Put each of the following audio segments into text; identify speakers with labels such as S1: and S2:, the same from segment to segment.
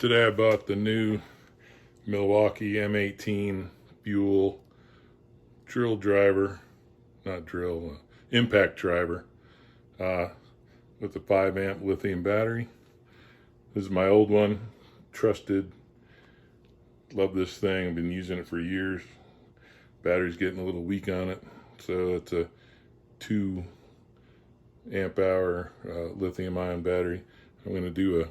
S1: Today I bought the new Milwaukee M18 fuel drill driver, not drill, impact driver with a 5 amp lithium battery. This is my old one, trusted, love this thing, I've been using it for years. Battery's getting a little weak on it, so it's a 2 amp hour lithium ion battery. I'm going to do a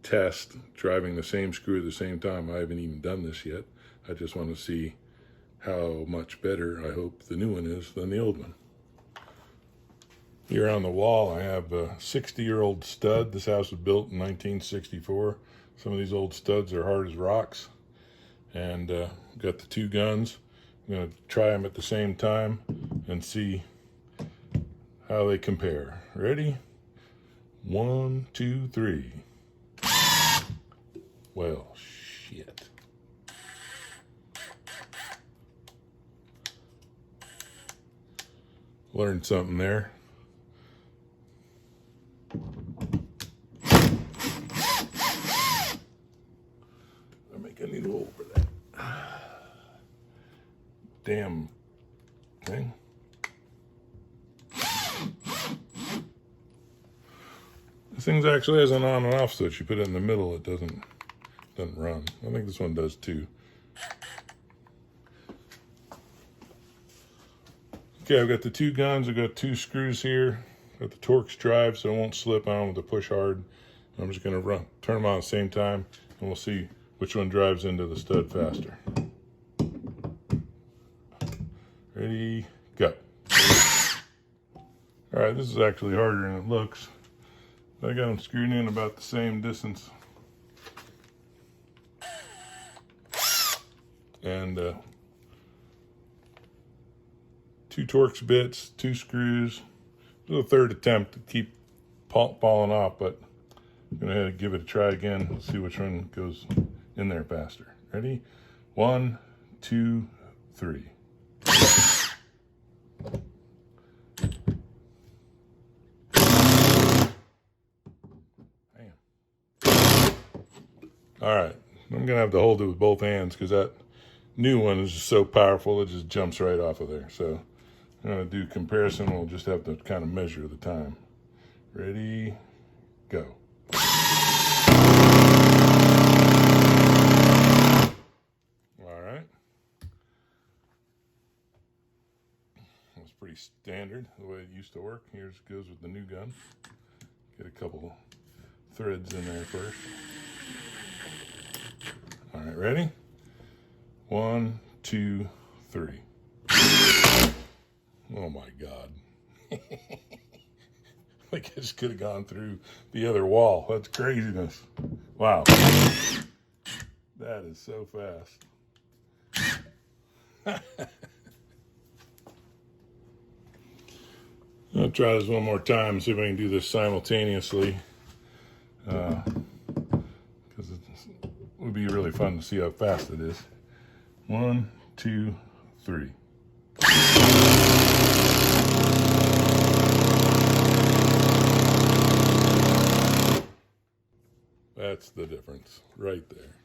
S1: test driving the same screw at the same time. I haven't even done this yet. I just want to see how much better I hope the new one is than the old one. Here on the wall I have a 60-year-old stud. This house was built in 1964. Some of these old studs are hard as rocks. And got the two guns. I'm going to try them at the same time and see how they compare. Ready? 1, 2, 3. Well, shit. Learned something there. I think I need to go over that damn thing. This thing actually has an on and off switch. You put it in the middle, it doesn't run. I think this one does too. Okay, I've got the two guns. I've got 2 screws here. Got the Torx drive so it won't slip on with the push hard. I'm just gonna turn them on at the same time and we'll see which one drives into the stud faster. Ready, go. All right, this is actually harder than it looks. I got them screwed in about the same distance. And 2 Torx bits, 2 screws. This is a third attempt to keep falling off, but I'm gonna have to give it a try again. Let's see which one goes in there faster. Ready? 1, 2, 3. All right, I'm gonna have to hold it with both hands because that new one is just so powerful, it just jumps right off of there. So I'm gonna do comparison. We'll just have to kind of measure the time. Ready, go. All right. That's pretty standard, the way it used to work. Here's goes with the new gun. Get a couple threads in there first. All right, ready? 1, 2, 3. Oh my God. Like I just could have gone through the other wall. That's craziness. Wow. That is so fast. I'll try this one more time, see if I can do this simultaneously. Because it would be really fun to see how fast it is. 1, 2, 3. That's the difference right there.